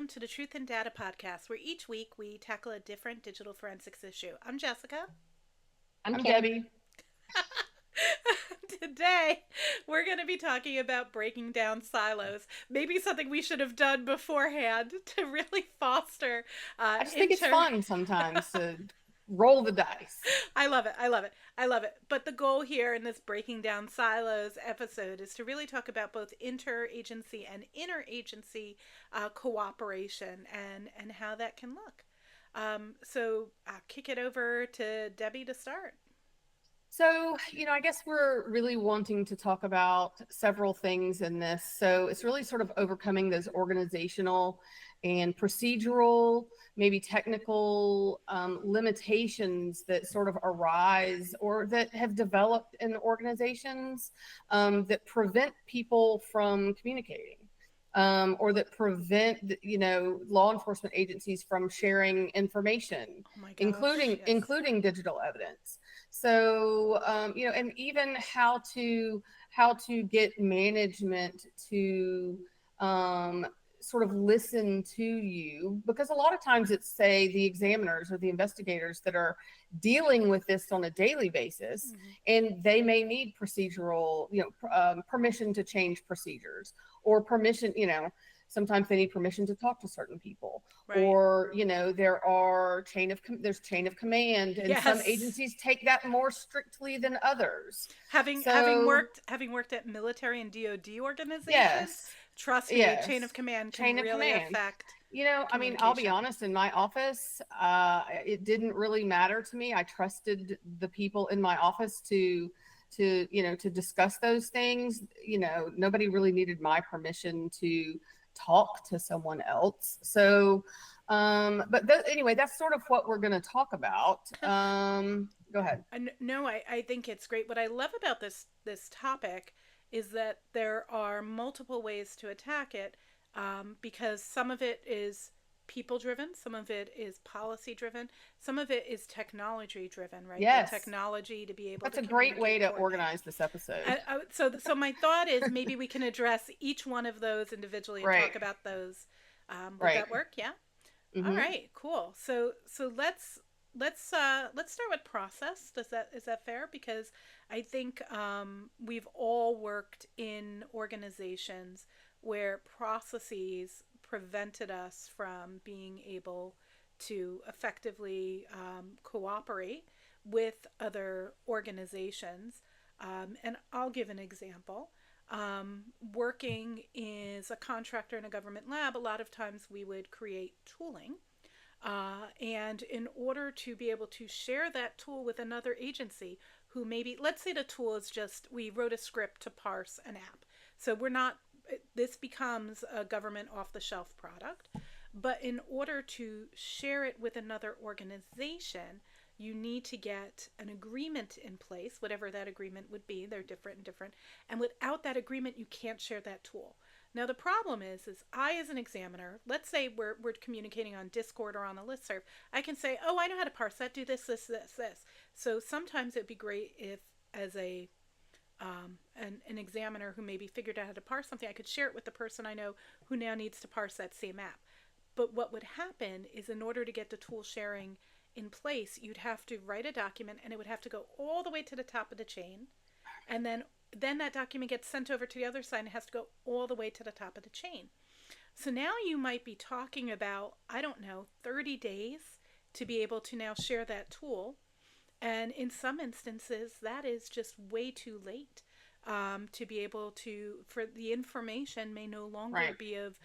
welcome to the Truth and Data podcast, where each week we tackle a different digital forensics issue. I'm Jessica. I'm I'm Kim. Debbie. Today, we're going to be talking about breaking down silos. Maybe something we should have done beforehand to really foster I just think it's inter. fun sometimes to roll the dice. I love it. I love it. I love it. But the goal here in this Breaking Down Silos episode is to really talk about both interagency and interagency cooperation and how that can look. So I'll kick it over to Debbie to start. So, I guess we're really wanting to talk about several things in this. So, it's really sort of overcoming those organizational and procedural, maybe technical limitations that sort of arise or that have developed in organizations that prevent people from communicating. Or that prevent, law enforcement agencies from sharing information, Oh my gosh, yes. including digital evidence. So, and even how to get management to sort of listen to you, because a lot of times it's, say, the examiners or the investigators that are dealing with this on a daily basis, Mm-hmm. and they may need procedural, permission to change procedures, or permission, sometimes they need permission to talk to certain people, Right. or there's chain of command, and some Yes. agencies take that more strictly than others. Having So worked at military and DoD organizations, yes, trust me, chain of yes, command can chain of really command. affect I mean, I'll be communication. honest, in my office, it didn't really matter to me. I trusted the people in my office to discuss those things. Nobody really needed my permission to talk to someone else. So, anyway, that's sort of what we're going to talk about. Go ahead. No, I think it's great. What I love about this topic is that there are multiple ways to attack it, because some of it is people driven, some of it is policy driven, some of it is technology driven. Right, the Yes, technology to be able that's to a great way communicate, to coordinate. organize this episode. So my thought is maybe we can address each one of those individually and Right, talk about those. Would right. that work? Yeah. All Mm-hmm. right, cool. So let's start with process. Is that fair? Because I think we've all worked in organizations where processes prevented us from being able to effectively cooperate with other organizations. And I'll give an example. Working as a contractor in a government lab, a lot of times we would create tooling. And in order to be able to share that tool with another agency who maybe, let's say the tool is just, we wrote a script to parse an app. So we're not, this becomes a government off the shelf product. But in order to share it with another organization, you need to get an agreement in place, whatever that agreement would be. They're different and different. And without that agreement, you can't share that tool. Now the problem is I, as an examiner, let's say we're communicating on Discord or on a listserv, I can say, oh, I know how to parse that, do this. So sometimes it'd be great if, as an examiner who maybe figured out how to parse something, I could share it with the person I know who now needs to parse that same app. But what would happen is, in order to get the tool sharing in place, you'd have to write a document, and it would have to go all the way to the top of the chain, and then that document gets sent over to the other side and has to go all the way to the top of the chain. So now you might be talking about, I don't know, 30 days to be able to now share that tool. And in some instances, that is just way too late, to be able to, for the information may no longer Right. be of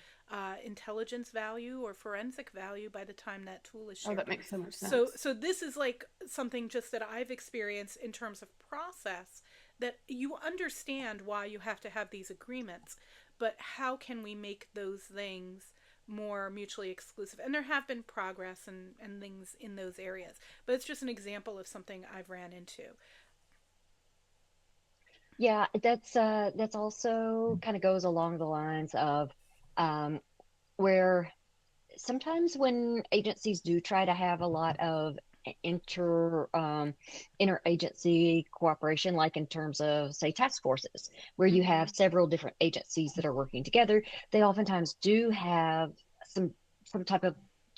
intelligence value or forensic value by the time that tool is Oh, shared. that makes so much So, sense. so this is like something just that I've experienced in terms of process, that you understand why you have to have these agreements, but how can we make those things more mutually exclusive? And there have been progress and things in those areas, but it's just an example of something I've ran into. Yeah, that's also kind of goes along the lines of um, where sometimes when agencies do try to have a lot of interagency cooperation, like in terms of, say, task forces, where you have Mm-hmm. several different agencies that are working together, they oftentimes do have some some type of,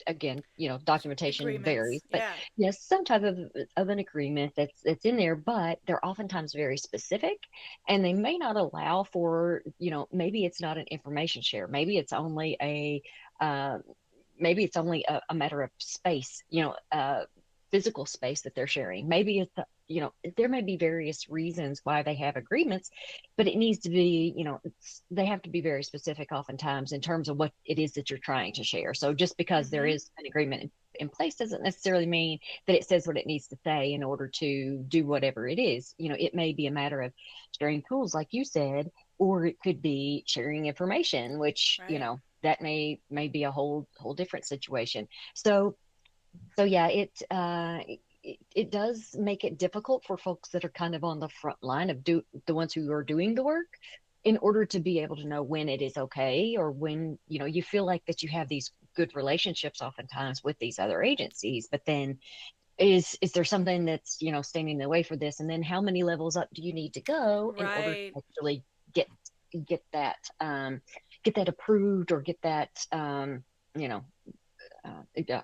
again, documentation Agreements. varies, but Yeah. yes, some type of an agreement that's in there, but they're oftentimes very specific, and they may not allow for, maybe it's not an information share, uh, maybe it's only a matter of space, physical space that they're sharing. Maybe it's, there may be various reasons why they have agreements, but it needs to be, they have to be very specific oftentimes in terms of what it is that you're trying to share. So just because there Mm-hmm. is an agreement in place doesn't necessarily mean that it says what it needs to say in order to do whatever it is. It may be a matter of sharing tools, like you said, or it could be sharing information, which, Right. that may be a whole different situation. So yeah, it does make it difficult for folks that are kind of on the front line of the ones who are doing the work, in order to be able to know when it is okay, or when, you feel like that you have these good relationships oftentimes with these other agencies, but then is there something that's, standing in the way for this, and then how many levels up do you need to go in order to Right. actually get that, get that approved, or get that, you know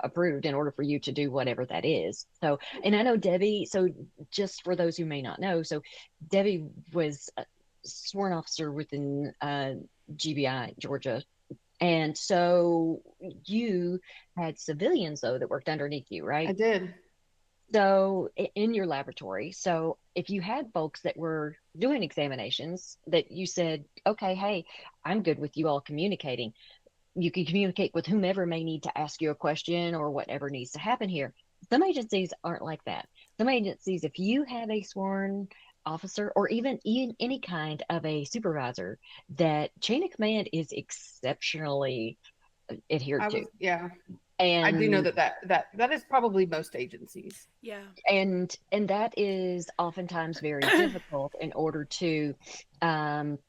approved, in order for you to do whatever that is. So, and I know Debbie, so just for those who may not know, so Debbie was a sworn officer within GBI, Georgia. And so you had civilians, though, that worked underneath you, I right? did. So in your laboratory, so if you had folks that were doing examinations that you said, okay, hey, I'm good with you all communicating, you can communicate with whomever may need to ask you a question or whatever needs to happen here. Some agencies aren't like that. Some agencies, if you have a sworn officer, or even any kind of a supervisor, that chain of command is exceptionally adhered to. Yeah, I do know And that is probably most agencies. Yeah. and that is oftentimes very difficult in order to, um,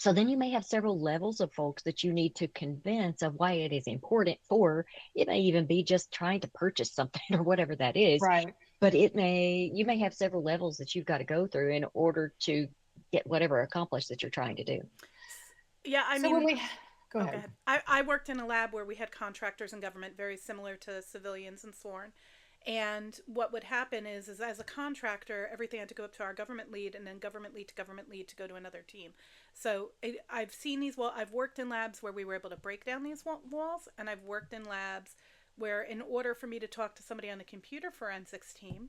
so then you may have several levels of folks that you need to convince of why it is important. For it may even be just trying to purchase something or whatever that is, Right. but you may have several levels that you've got to go through in order to get whatever accomplished that you're trying to do. Yeah, I So when mean, we go oh, go ahead. ahead. I worked in a lab where we had contractors and government, very similar to civilians and sworn. And what would happen is as a contractor, everything had to go up to our government lead, and then government lead to go to another team. So I've seen these. Well, I've worked in labs where we were able to break down these walls, and I've worked in labs where, in order for me to talk to somebody on the computer forensics team,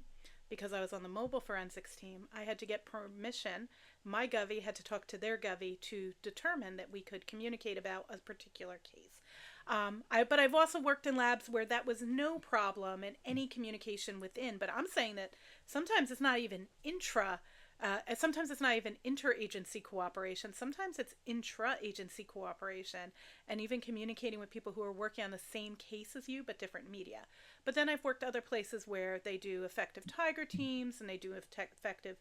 because I was on the mobile forensics team, I had to get permission. My Govy had to talk to their Govy to determine that we could communicate about a particular case. But I've also worked in labs where that was no problem in any communication within. But I'm saying that sometimes it's not even sometimes it's not even interagency cooperation. Sometimes it's intra-agency cooperation, and even communicating with people who are working on the same case as you but different media. But then I've worked other places where they do effective tiger teams and they do effective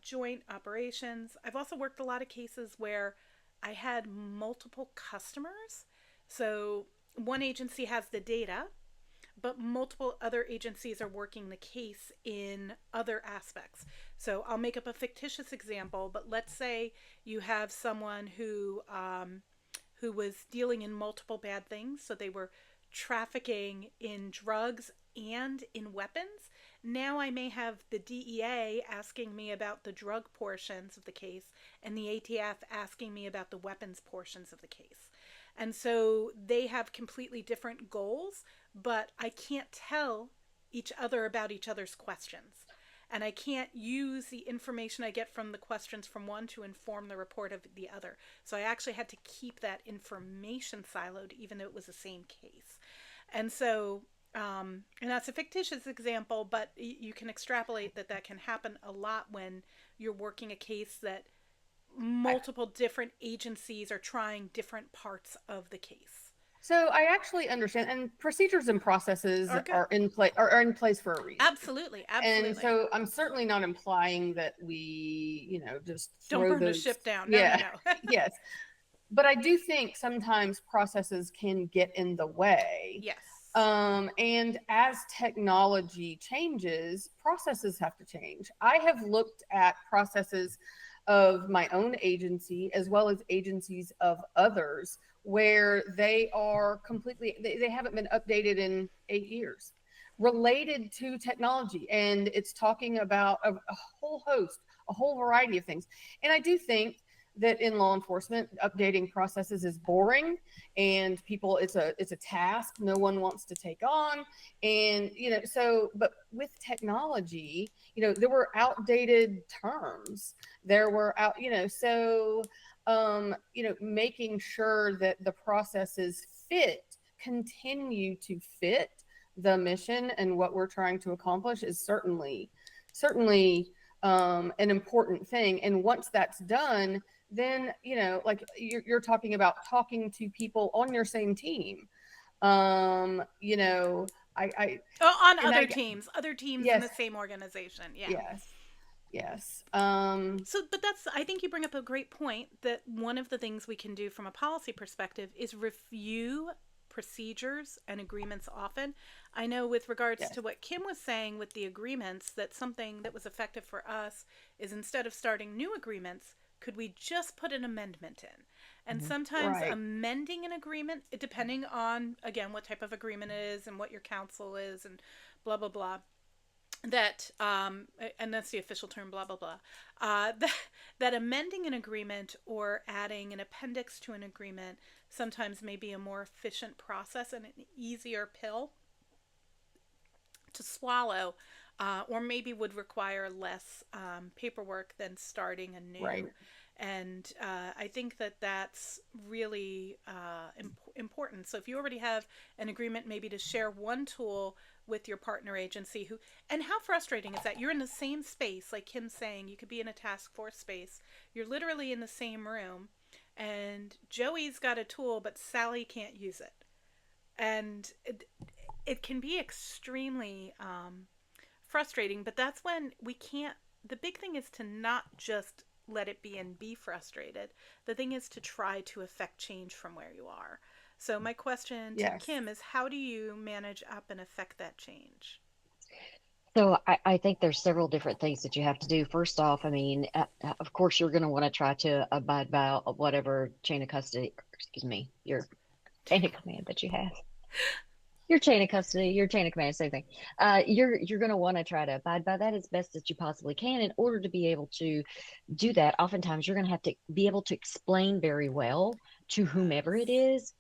joint operations. I've also worked a lot of cases where I had multiple customers. So one agency has the data, but multiple other agencies are working the case in other aspects. So I'll make up a fictitious example, but let's say you have someone who was dealing in multiple bad things. So they were trafficking in drugs and in weapons. Now I may have the DEA asking me about the drug portions of the case and the ATF asking me about the weapons portions of the case. And so they have completely different goals, but I can't tell each other about each other's questions. And I can't use the information I get from the questions from one to inform the report of the other. So I actually had to keep that information siloed, even though it was the same case. And so, and that's a fictitious example, but you can extrapolate that can happen a lot when you're working a case that multiple different agencies are trying different parts of the case. So I actually understand, and procedures and processes are in place for a reason. Absolutely, absolutely. And so I'm certainly not implying that we, just don't burn the ship down. No, yeah, no. yes. But I do think sometimes processes can get in the way. Yes. And as technology changes, processes have to change. I have looked at processes of my own agency as well as agencies of others where they are completely, they haven't been updated in 8 years related to technology. And it's talking about a whole host, a whole variety of things. And I do think that in law enforcement, updating processes is boring, and people, it's a task no one wants to take on. And so, but with technology, there were outdated terms, there were out, so making sure that the processes continue to fit the mission and what we're trying to accomplish is certainly an important thing. And once that's done, then like you're talking about talking to people on your same team. I Oh, on and I other teams in yes, the same organization. Yeah. yes. So, but I think you bring up a great point that one of the things we can do from a policy perspective is review procedures and agreements often. I know with regards Yes. to what Kim was saying with the agreements, that something that was effective for us is instead of starting new agreements, could we just put an amendment in? And sometimes Right. amending an agreement, depending on, again, what type of agreement it is and what your counsel is and blah, blah, blah, that and that's the official term, blah blah blah, that amending an agreement or adding an appendix to an agreement sometimes may be a more efficient process and an easier pill to swallow, or maybe would require less paperwork than starting Right. anew. And I think that that's really important. So if you already have an agreement, maybe to share one tool with your partner agency, who, and how frustrating is that? You're in the same space, like Kim's saying, you could be in a task force space. You're literally in the same room, and Joey's got a tool, but Sally can't use it. And it can be extremely frustrating, but that's when we can't. The big thing is to not just let it be and be frustrated. The thing is to try to affect change from where you are. So, my question to Yes. Kim is, how do you manage up and affect that change? So I think there's several different things that you have to do. First off, I mean, of course, you're going to want to try to abide by whatever chain of custody, excuse me, your chain of command that you have. Your chain of custody, your chain of command, same thing. You're going to want to try to abide by that as best as you possibly can. In order to be able to do that, oftentimes you're going to have to be able to explain very well to whomever it Yes. is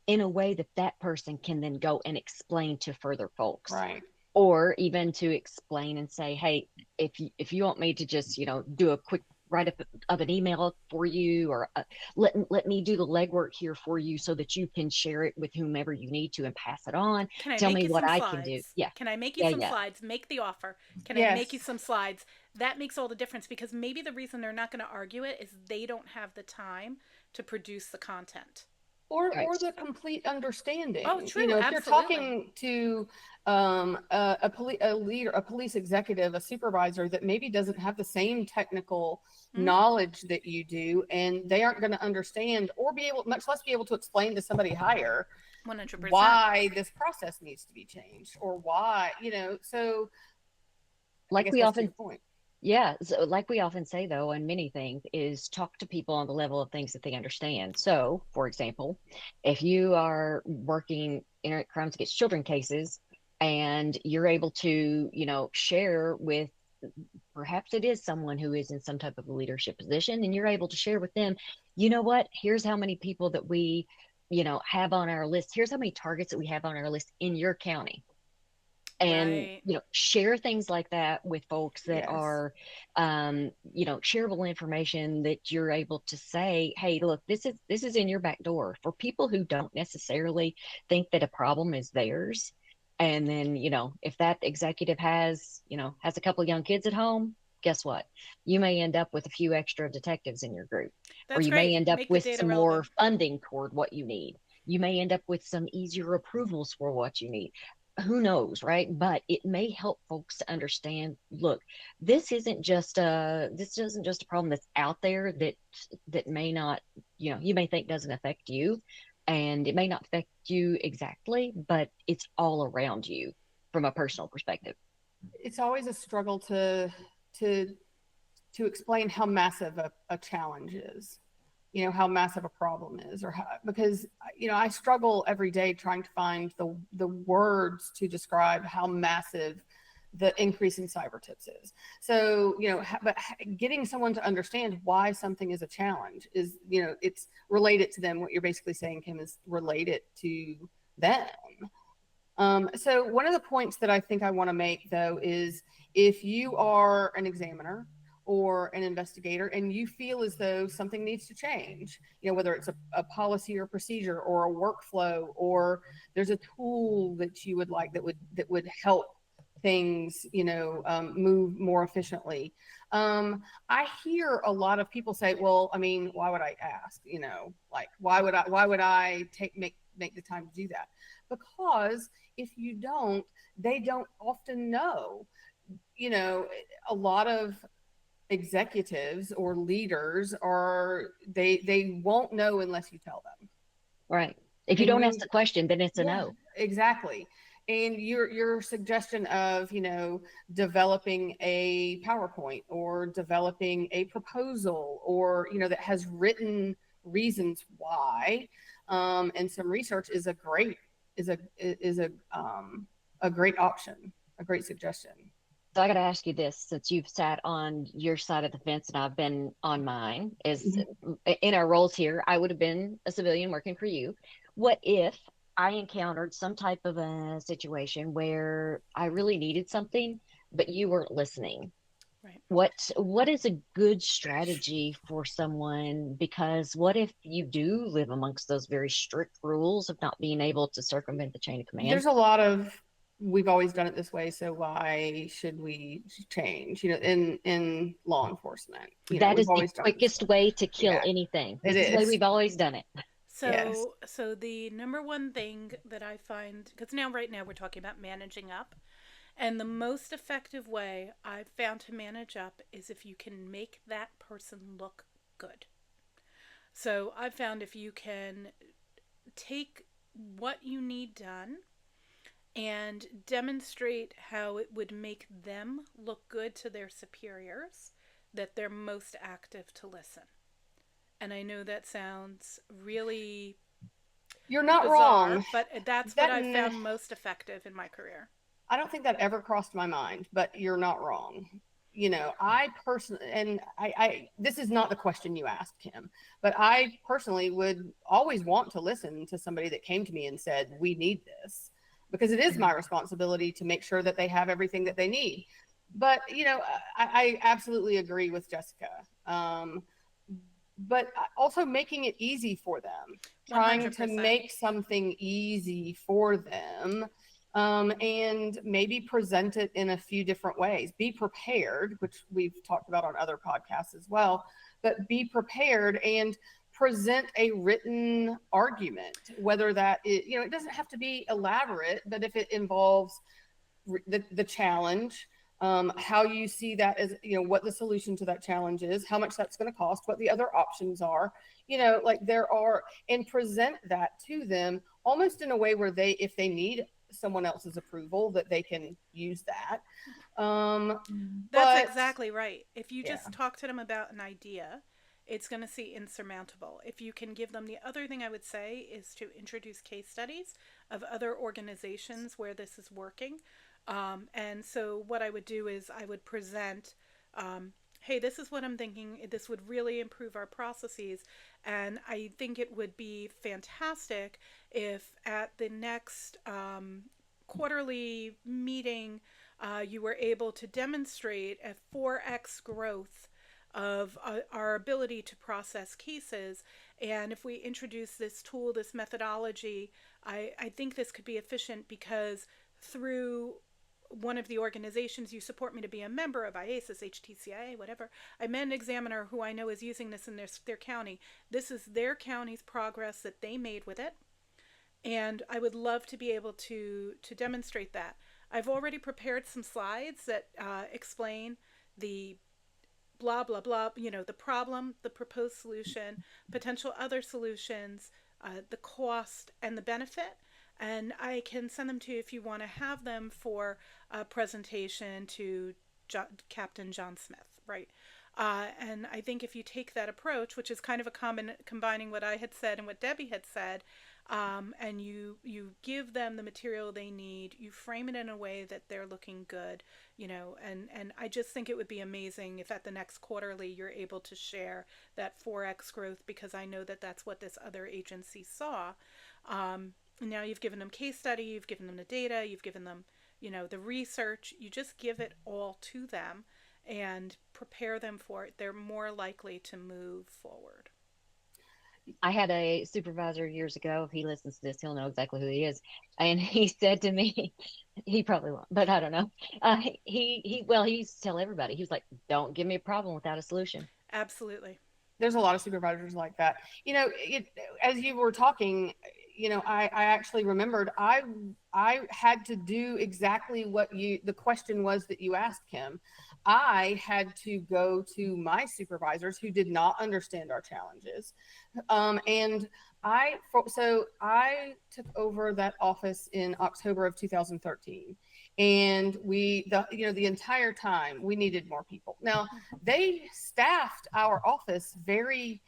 in a way that that person can then go and explain to further folks, Right. or even to explain and say, hey, if you want me to just do a quick write up of an email for you, or let me do the legwork here for you so that you can share it with whomever you need to and pass it on. Can I Tell make me you what some I can do. slides? Yeah, Can I make you yeah, some yeah. slides? Make the offer. Can I make you Yes. some slides? That makes all the difference, because maybe the reason they're not going to argue it is they don't have the time to produce the content. Or Right. the complete Oh, understanding. true. If you're Absolutely. talking to a leader, a police executive, a supervisor that maybe doesn't have the same technical Mm-hmm. knowledge that you do, and they aren't going to understand or be able, much less be able to explain to somebody higher 100%. why this process needs to be changed, or why, so I Like guess we that's to your often point. Yeah, so like we often say though, on many things, is talk to people on the level of things that they understand. So, for example, if you are working internet crimes against children cases and you're able to, share with, perhaps it is someone who is in some type of a leadership position, and you're able to share with them, you know what, here's how many people that we, have on our list. Here's how many targets that we have on our list in your county, and Right. share things like that with folks that Yes. are shareable information, that you're able to say, hey, look, this is in your back door for people who don't necessarily think that a problem is theirs. And then if that executive has a couple of young kids at home, guess what, you may end up with a few extra detectives in your group, or That's you may great. end up Make the with data some more relevant. funding toward what you need. You may end up with some easier approvals for what you need. Who knows, right? But it may help folks to understand, look, this isn't just a problem that's out there that may not, you may think doesn't affect you, and it may not affect you exactly, but it's all around you from a personal perspective. It's always a struggle to to explain how massive a challenge is. how massive a problem is, or how, because I struggle every day trying to find the words to describe how massive the increase in cyber tips is. So, but getting someone to understand why something is a challenge is, it's related to them. What you're basically saying, Kim, is related to them. So one of the points that I think I want to make, though, is if you are an examiner or an investigator and you feel as though something needs to change, whether it's a policy or procedure or a workflow, or there's a tool that you would like that would help things, move more efficiently. I hear a lot of people say, well, I mean, why would I ask? Like, why would I make the time to do that? Because if you don't, they don't often know. A lot of executives or leaders they won't know unless you tell them. Right. If you And don't you ask the question, then it's a Yeah, no. exactly. And your suggestion of, developing a PowerPoint or developing a proposal, or, that has written reasons why, and some research is a great option, a great suggestion. So I got to ask you this, since you've sat on your side of the fence and I've been on mine, is Mhm. in our roles here, I would have been a civilian working for you. What if I encountered some type of a situation where I really needed something, but you weren't listening? Right. What is a good strategy for someone? Because what if you do live amongst those very strict rules of not being able to circumvent the chain of command? There's a lot of, we've always done it this way, so why should we change? In law enforcement, That we've is the always done it this quickest way. way to kill Yeah, anything. it This is the way is. we've always done it. Yes. So the number one thing that I find, because right now we're talking about managing up, and the most effective way I've found to manage up is if you can make that person look good. So I've found if you can take what you need done and demonstrate how it would make them look good to their superiors, that they're most active to listen. And I know that sounds really You're not bizarre, wrong. but that's what That I've found most effective in my career. I don't think that ever crossed my mind, but you're not wrong. I personally, and this is not the question you asked, Kim, but I personally would always want to listen to somebody that came to me and said, we need this, because it is my responsibility to make sure that they have everything that they need. But, I absolutely agree with Jessica. But also making it easy for them, trying to 100%. make something easy for them, and maybe present it in a few different ways. Be prepared, which we've talked about on other podcasts as well, but be prepared and present a written argument, whether that is, it doesn't have to be elaborate, but if it involves the challenge, how you see that as, what the solution to that challenge is, how much that's going to cost, what the other options are, like there are, and present that to them almost in a way where if they need someone else's approval, that they can use that. That's But exactly right. If you yeah, just talk to them about an idea, it's going to seem insurmountable. If you can give them, the other thing I would say is to introduce case studies of other organizations where this is working. And so, what I would do is I would present, hey, this is what I'm thinking. This would really improve our processes. And I think it would be fantastic if at the next quarterly meeting, you were able to demonstrate a 4x growth of our ability to process cases. And if we introduce this tool, this methodology, I think this could be efficient because through one of the organizations you support me to be a member of, IASIS, HTCIA, whatever, I met an examiner who I know is using this in their county. This is their county's progress that they made with it. And I would love to be able to demonstrate that. I've already prepared some slides that explain the blah blah blah, the problem, the proposed solution, potential other solutions, the cost and the benefit. And I can send them to you if you want to have them for a presentation to Captain John Smith, right? And I think if you take that approach, which is kind of a combining what I had said and what Debbie had said, and you give them the material they need, you frame it in a way that they're looking good, and I just think it would be amazing if at the next quarterly you're able to share that 4x growth, because I know that that's what this other agency saw. Now you've given them case study, you've given them the data, you've given them, the research. You just give it all to them and prepare them for it. They're more likely to move forward. I had a supervisor years ago. If he listens to this, he'll know exactly who he is. And he said to me, he probably won't, but I don't know. Well, he used to tell everybody, he was like, don't give me a problem without a solution. Absolutely. There's a lot of supervisors like that. As you were talking, I actually remembered I had to do exactly what the question was that you asked, Kim. I had to go to my supervisors who did not understand our challenges. And so I took over that office in October of 2013. And the entire time we needed more people. Now, they staffed our office very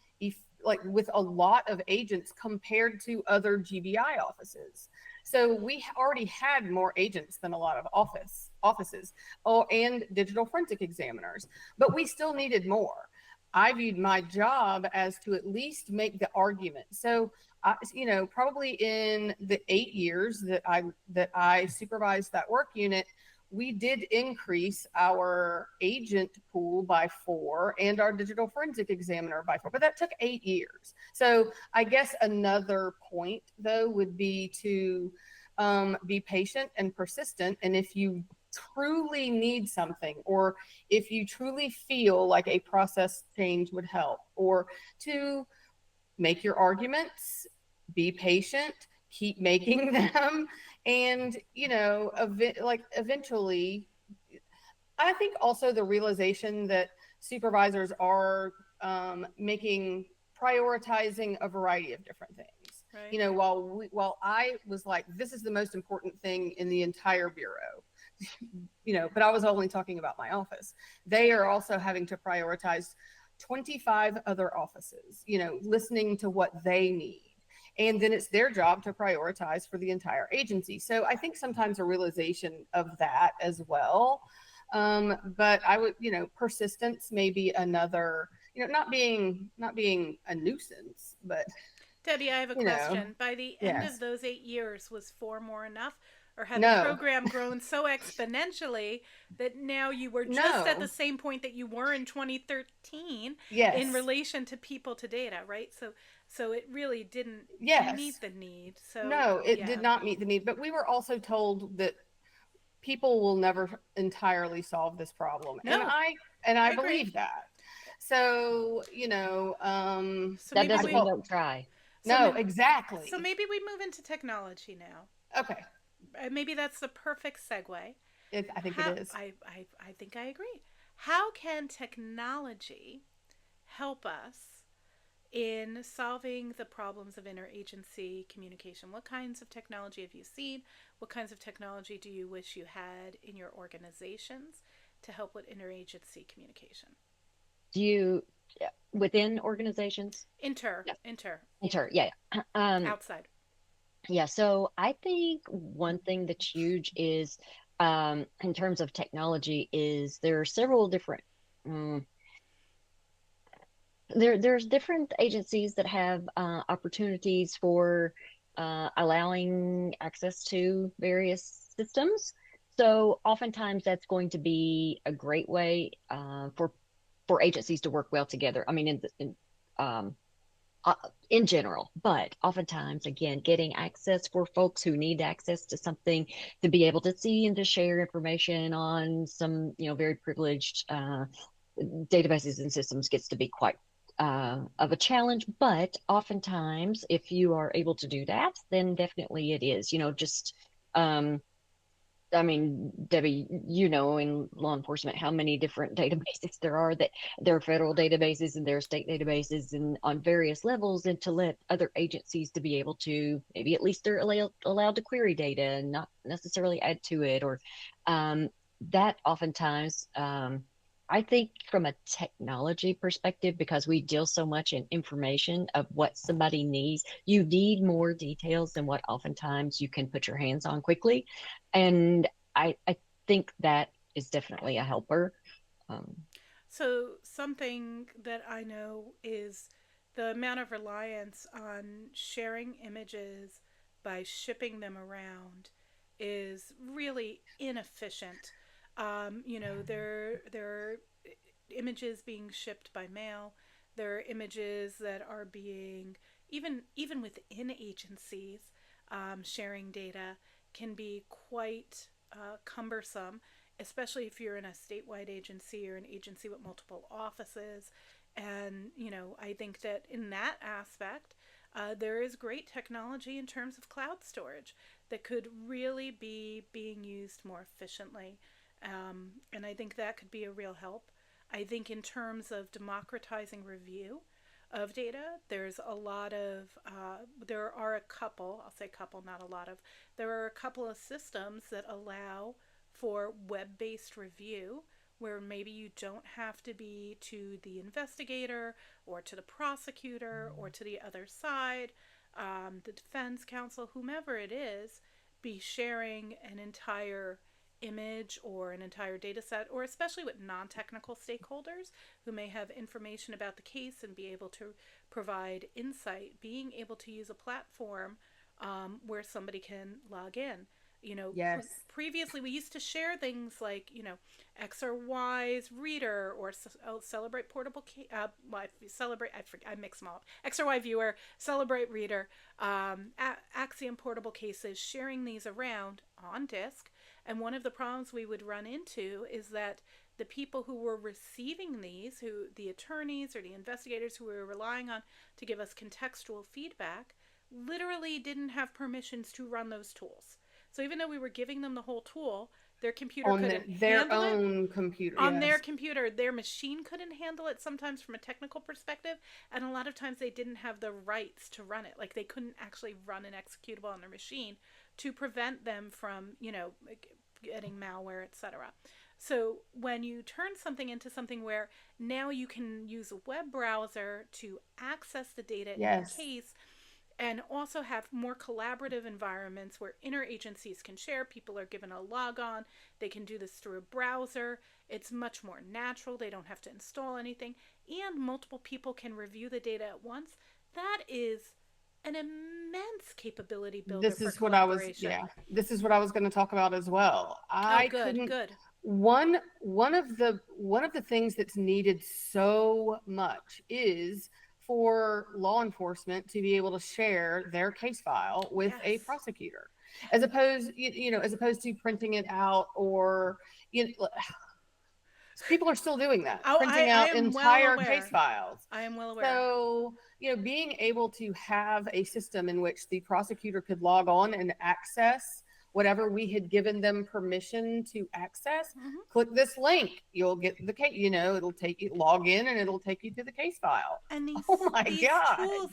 like with a lot of agents compared to other GBI offices. So we already had more agents than a lot of offices, and digital forensic examiners, but we still needed more. I viewed my job as to at least make the argument. So, probably in the 8 years that I supervised that work unit, we did increase our agent pool by 4 and our digital forensic examiner by 4, but that took 8 years. So I guess another point, though, would be to be patient and persistent. And if you truly need something, or if you truly feel like a process change would help, or to make your arguments, be patient, keep making them, and eventually, I think also the realization that supervisors are prioritizing a variety of different things. Right. While I was like, this is the most important thing in the entire bureau, but I was only talking about my office. They are also having to prioritize 25 other offices, listening to what they need. And then it's their job to prioritize for the entire agency. So I think sometimes a realization of that as well. But I would, persistence may be another, not being a nuisance, but Debbie, I have a question. By the end yes. of those 8 years, was 4 more enough? Or had the No, program grown so exponentially that now you were just at the no, same point that you were in 2013 in yes, relation to people to data, right? So it really didn't yes. meet the need. So No, it did yeah. not meet the need. But we were also told that people will never entirely solve this problem, and No, I I agree. believe that. So So That maybe doesn't we mean don't try. so no, maybe, so exactly. maybe we move into technology now. Okay, Maybe that's the perfect segue. I think it How is. I think I agree. How can technology help us in solving the problems of interagency communication? What kinds of technology have you seen? What kinds of technology do you wish you had in your organizations to help with interagency communication? Do you, within organizations? Inter, Yeah. inter, Sure. Yeah. Yeah. outside. Yeah. So I think one thing that's huge is, in terms of technology, is there are several different, um, there's different agencies that have opportunities for allowing access to various systems. So oftentimes that's going to be a great way for agencies to work well together. I mean, um, uh, in general, but oftentimes, again, getting access for folks who need access to something to be able to see and to share information on some, very privileged databases and systems gets to be quite of a challenge. But oftentimes, if you are able to do that, then definitely it is, just um, I mean, Debbie, in law enforcement, how many different databases there are, that there are federal databases and there are state databases and on various levels, and to let other agencies to be able to, maybe at least they're allowed to query data and not necessarily add to it, or that oftentimes, I think from a technology perspective, because we deal so much in information of what somebody needs, you need more details than what oftentimes you can put your hands on quickly. And I think that is definitely a helper. Um, So, something that I know is the amount of reliance on sharing images by shipping them around is really inefficient. There are images being shipped by mail. There are images that are being even within agencies, sharing data can be quite cumbersome, especially if you're in a statewide agency or an agency with multiple offices. And, I think that in that aspect, there is great technology in terms of cloud storage that could really be being used more efficiently. And I think that could be a real help. I think in terms of democratizing review of data, there are a couple, I'll say couple, not a lot of, there are a couple of systems that allow for web based review where maybe you don't have to be to the investigator or to the prosecutor or to the other side, the defense counsel, whomever it is, be sharing an entire image or an entire data set, or especially with non technical stakeholders who may have information about the case and be able to provide insight, being able to use a platform where somebody can log in. Yes. Previously we used to share things like, X or Y's reader or Celebrate portable, Celebrate, I mix them all up. X or Y viewer, Celebrate reader, Axiom portable cases, sharing these around on disk. And one of the problems we would run into is that the people who were receiving these, who the attorneys or the investigators who we were relying on to give us contextual feedback, literally didn't have permissions to run those tools. So even though we were giving them the whole tool, their computer On couldn't their handle it. own computer. On their Yes. computer, their machine couldn't handle it sometimes from a technical perspective, and a lot of times they didn't have the rights to run it. Like they couldn't actually run an executable on their machine to prevent them from, getting malware, etc. So when you turn something into something where now you can use a web browser to access the data in the Yes. case and also have more collaborative environments where interagencies can share. People are given a log on. They can do this through a browser. It's much more natural. They don't have to install anything. And multiple people can review the data at once. That is an immense capability builder This for is what I was, collaboration. yeah, this is what I was going to talk about as well. Oh, I good, couldn't, good. one of the things that's needed so much is for law enforcement to be able to share their case file with a Yes. prosecutor, as opposed, as opposed to printing it out, or, you know, people are still doing that, Oh, printing I out am well entire case aware. files. I am well aware. So, being able to have a system in which the prosecutor could log on and access whatever we had given them permission to access, Mm-hmm. click this link, you'll get the case, it'll take you, log in, and it'll take you to the case file. And Oh my these God. tools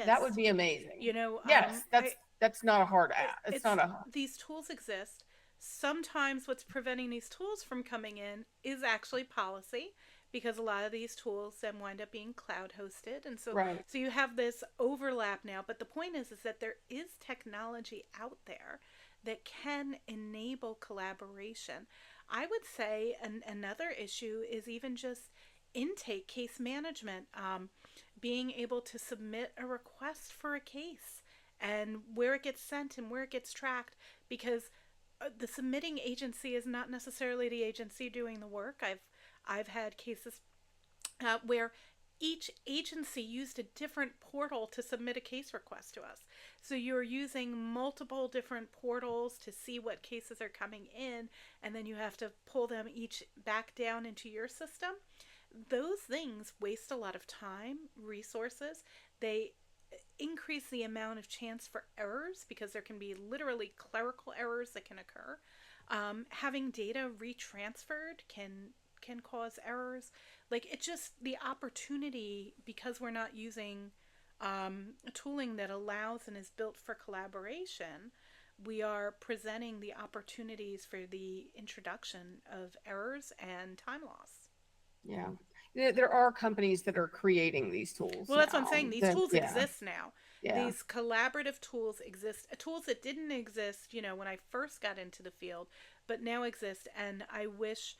That would exist. be amazing. You know, Yes, I that's not a hard app. It's it's not a these tools exist. Sometimes what's preventing these tools from coming in is actually policy, because a lot of these tools then wind up being cloud hosted, and so right. so you have this overlap now. But the point is that there is technology out there that can enable collaboration. I would say another issue is even just intake case management, being able to submit a request for a case and where it gets sent and where it gets tracked, because the submitting agency is not necessarily the agency doing the work. I've had cases where each agency used a different portal to submit a case request to us. So you're using multiple different portals to see what cases are coming in, and then you have to pull them each back down into your system. Those things waste a lot of time, resources. They increase the amount of chance for errors because there can be literally clerical errors that can occur. Having data retransferred can cause errors. Like, it just, the opportunity, because we're not using a tooling that allows and is built for collaboration, we are presenting the opportunities for the introduction of errors and time loss. Yeah. There are companies that are creating these tools Well, that's what I'm now. saying. These tools Yeah. exist now. Yeah. These collaborative tools exist, tools that didn't exist, when I first got into the field, but now exist. And I wish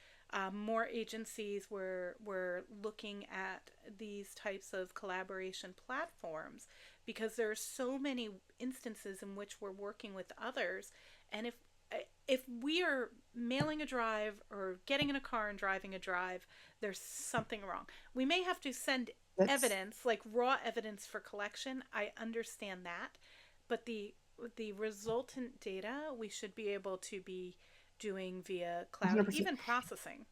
more agencies were looking at these types of collaboration platforms, because there are so many instances in which we're working with others, and if we are mailing a drive or getting in a car and driving a drive, there's something wrong. We may have to send That's evidence, like raw evidence for collection. I understand that, but the resultant data we should be able to be doing via cloud, 100%. even processing.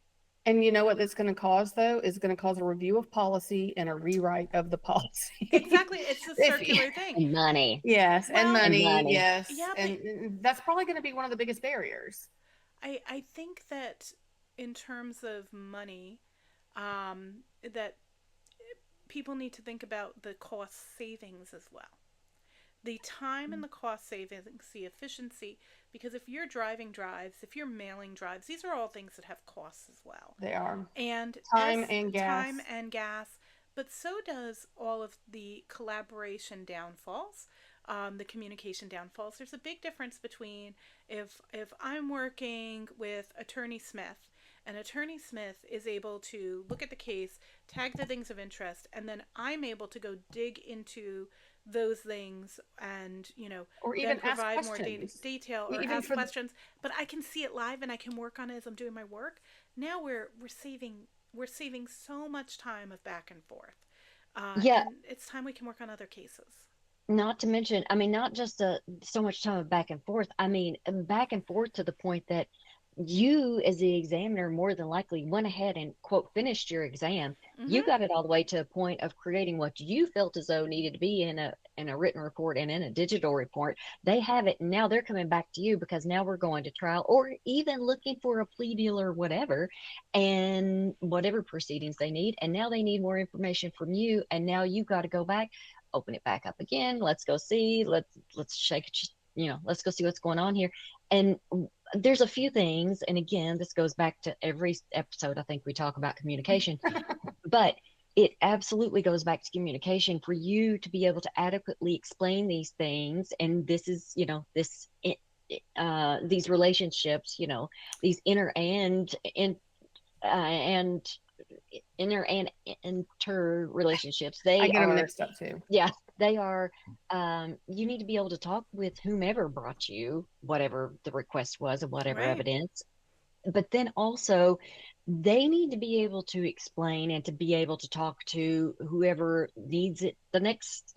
And you know what that's going to cause, though, is going to cause a review of policy and a rewrite of the policy. Exactly, it's a if you, circular thing. And money. yes, and Well, And money, money. yes, yeah, but and that's probably going to be one of the biggest barriers. I think that in terms of money, that people need to think about the cost savings as well. The time and the cost savings, the efficiency, because if you're driving drives, if you're mailing drives, these are all things that have costs as well. They are And time as and gas. time and gas, but so does all of the collaboration downfalls, the communication downfalls. There's a big difference between if I'm working with Attorney Smith, and Attorney Smith is able to look at the case, tag the things of interest, and then I'm able to go dig into those things and Or then even ask provide more questions. detail or Even ask for the, questions, but I can see it live and I can work on it as I'm doing my work. Now we're saving so much time of back and forth, Yeah, and it's time we can work on other cases. not to mention, I mean, not just so much time of back and forth. I mean, back and forth to the point that you, as the examiner, more than likely went ahead and quote finished your exam. You Mm-hmm. got it all the way to a point of creating what you felt as though needed to be in a written report and in a digital report. They have it and now. They're coming back to you because now we're going to trial or even looking for a plea deal or whatever, and whatever proceedings they need. And now they need more information from you. And now you got to go back, open it back up again. Let's go see. Let's shake it. Let's go see what's going on here. And there's a few things, and again, this goes back to every episode. I think we talk about communication, but it absolutely goes back to communication for you to be able to adequately explain these things. And this is, these relationships, these and inner and inter relationships. I They get them are, mixed up too. yeah, they are. You need to be able to talk with whomever brought you whatever the request was and whatever Right. evidence, but then also they need to be able to explain and to be able to talk to whoever needs it, the next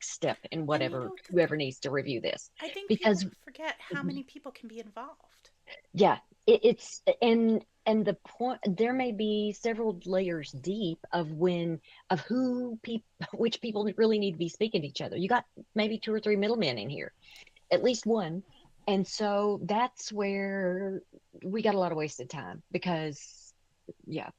step in And whatever, whoever needs to review this. I think people Because forget how many people can be involved. yeah, it's and the point, there may be several layers deep of who people which people really need to be speaking to each other. You got maybe two or three middlemen in here, at least one. And so that's where we got a lot of wasted time because yeah,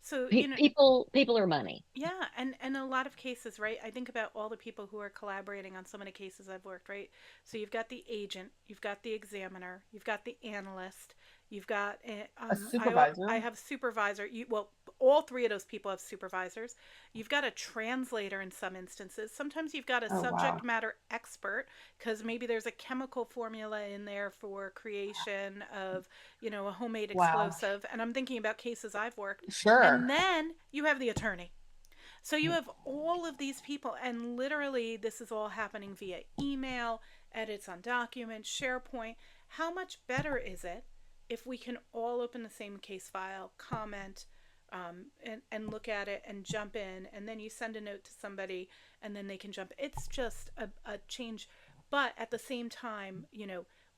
So people are money. yeah, and a lot of cases, right? I think about all the people who are collaborating on so many cases I've worked, right? So you've got the agent, you've got the examiner, you've got the analyst, you've got A I supervisor. have supervisor. Well, all three of those people have supervisors. You've got a translator in some instances. Sometimes you've got a Oh wow. subject matter expert because maybe there's a chemical formula in there for creation of a homemade Wow. explosive. And I'm thinking about cases I've worked, Sure. and then you have the attorney. So you have all of these people, and literally, this is all happening via email, edits on documents, SharePoint. How much better is it if we can all open the same case file, comment, and look at it and jump in, and then you send a note to somebody, and then they can jump? It's just a change. But at the same time,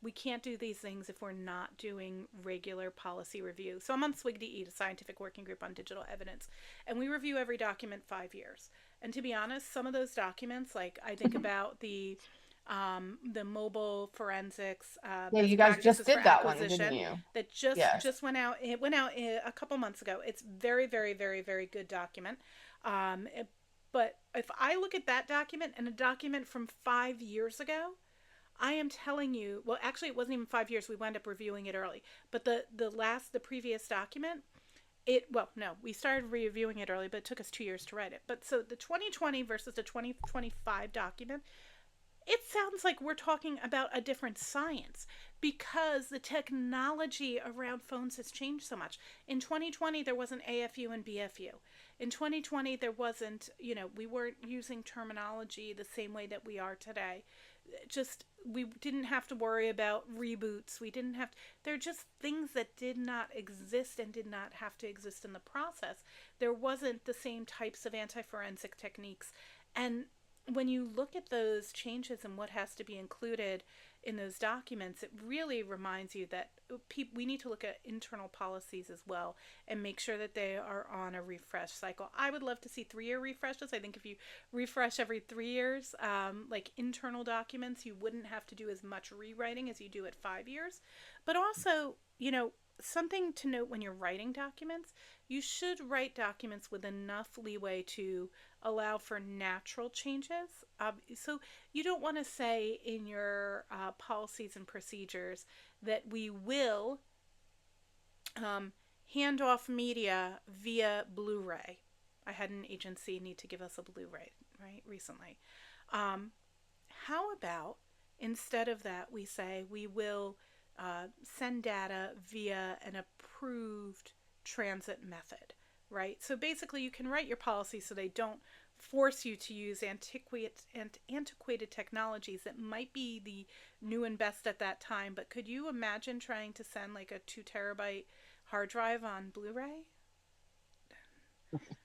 we can't do these things if we're not doing regular policy review. So I'm on SWIGDE, the Scientific Working Group on Digital Evidence, and we review every document 5 years. And to be honest, some of those documents, like I think about the mobile forensics Yeah, you best guys just practices for did that one, didn't acquisition, you? that just Yes. just went out. It went out a couple months ago. It's very, very, very, very good document. But if I look at that document and a document from 5 years ago, I am telling you, well, actually, it wasn't even 5 years. We wound up reviewing it early. But the previous document, well, no, we started reviewing it early, but it took us 2 years to write it. But so the 2020 versus the 2025 document, it sounds like we're talking about a different science because the technology around phones has changed so much. In 2020, there wasn't AFU and BFU. In 2020, there wasn't, we weren't using terminology the same way that we are today. Just, we didn't have to worry about reboots. We didn't have to, they're just things that did not exist and did not have to exist in the process. There wasn't the same types of anti forensic techniques. And when you look at those changes and what has to be included in those documents, it really reminds you that we need to look at internal policies as well and make sure that they are on a refresh cycle. I would love to see 3-year refreshes. I think if you refresh every 3 years, like internal documents, you wouldn't have to do as much rewriting as you do at 5 years. But also, something to note when you're writing documents, you should write documents with enough leeway to allow for natural changes. So you don't want to say in your policies and procedures that we will hand off media via Blu-ray. I had an agency need to give us a Blu-ray, right, recently. How about instead of that, we say we will send data via an approved transit method, right? So basically, you can write your policy so they don't force you to use antiquated technologies that might be the new and best at that time. But could you imagine trying to send like a 2 terabyte hard drive on Blu-ray?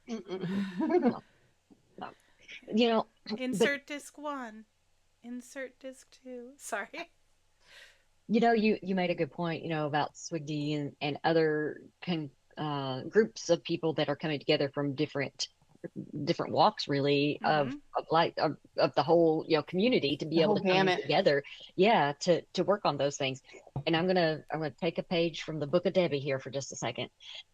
No, no. You know, but Insert disc one, insert disc two. Sorry. you made a good point, about SWIGD and other groups of people that are coming together from different walks, really, Mm-hmm. of the whole community to The be able whole to come in gamut. together, yeah, to work on those things. And I'm gonna take a page from the book of Debbie here for just a second,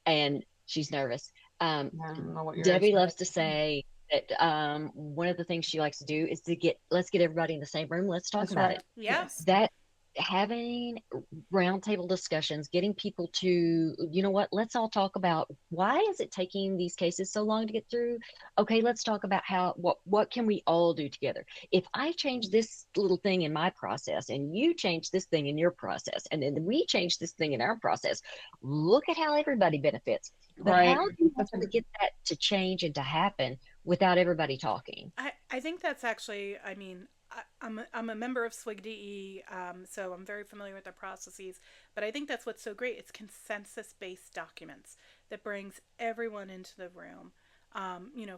and she's nervous. um I don't know what you're Debbie loves to expecting. say that one of the things she likes to do is let's get everybody in the same room, let's talk That's about right. it. Yeah. Yes. That having roundtable discussions, getting people to, what, let's all talk about why is it taking these cases so long to get through. Okay, let's talk about what can we all do together. If I change this little thing in my process and you change this thing in your process and then we change this thing in our process, look at how everybody benefits. But Right. how do you That's to get that to change and to happen without everybody talking? I think that's actually, I mean, I'm a member of SWIGDE, so I'm very familiar with their processes. But I think that's what's so great. It's consensus based documents that brings everyone into the room.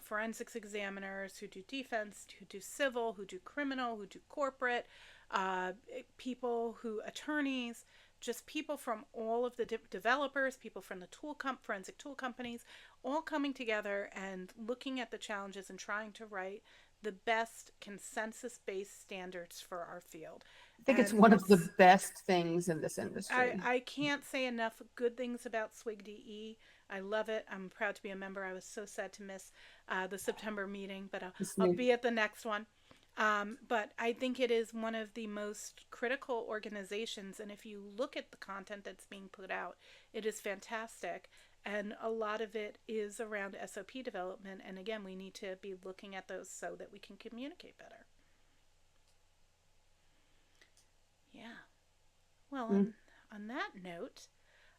Forensics examiners who do defense, who do civil, who do criminal, who do corporate, uh, people who, attorneys, just people from all of the developers, people from the forensic tool companies, all coming together and looking at the challenges and trying to write the best consensus based standards for our field. I think it's And one of the best things in this I, industry. I can't say enough good things about SWIGDE. I love it. I'm proud to be a member. I was so sad to miss the September meeting, but This I'll new be at the next one. But I think it is one of the most critical organizations. And if you look at the content that's being put out, it is fantastic. And a lot of it is around SOP development. And again, we need to be looking at those so that we can communicate better. Yeah. Well, on that note,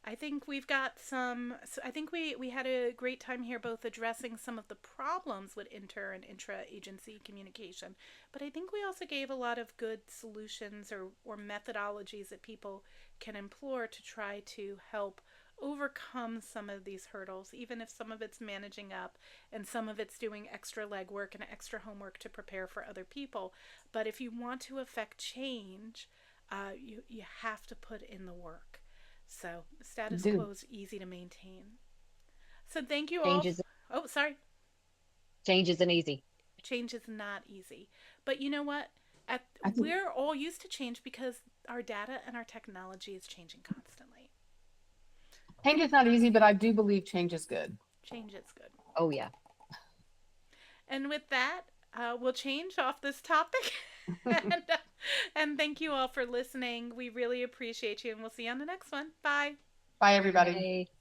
I think we've got some. So I think we had a great time here, both addressing some of the problems with inter and intra agency communication, but I think we also gave a lot of good solutions or methodologies that people can employ to try to help overcome some of these hurdles, even if some of it's managing up and some of it's doing extra legwork and extra homework to prepare for other people. But if you want to affect change, you have to put in the work. So status do. quo is easy to maintain. So thank you all. Changes Oh, sorry. changes and easy. Change is not easy, but you know what? At, I think we're all used to change because our data and our technology is changing constantly. change is not easy, but I do believe change is good. Change is good. Oh yeah. And with that, we'll change off this topic. And thank you all for listening. We really appreciate you, and we'll see you on the next one. Bye. Bye, everybody. Bye.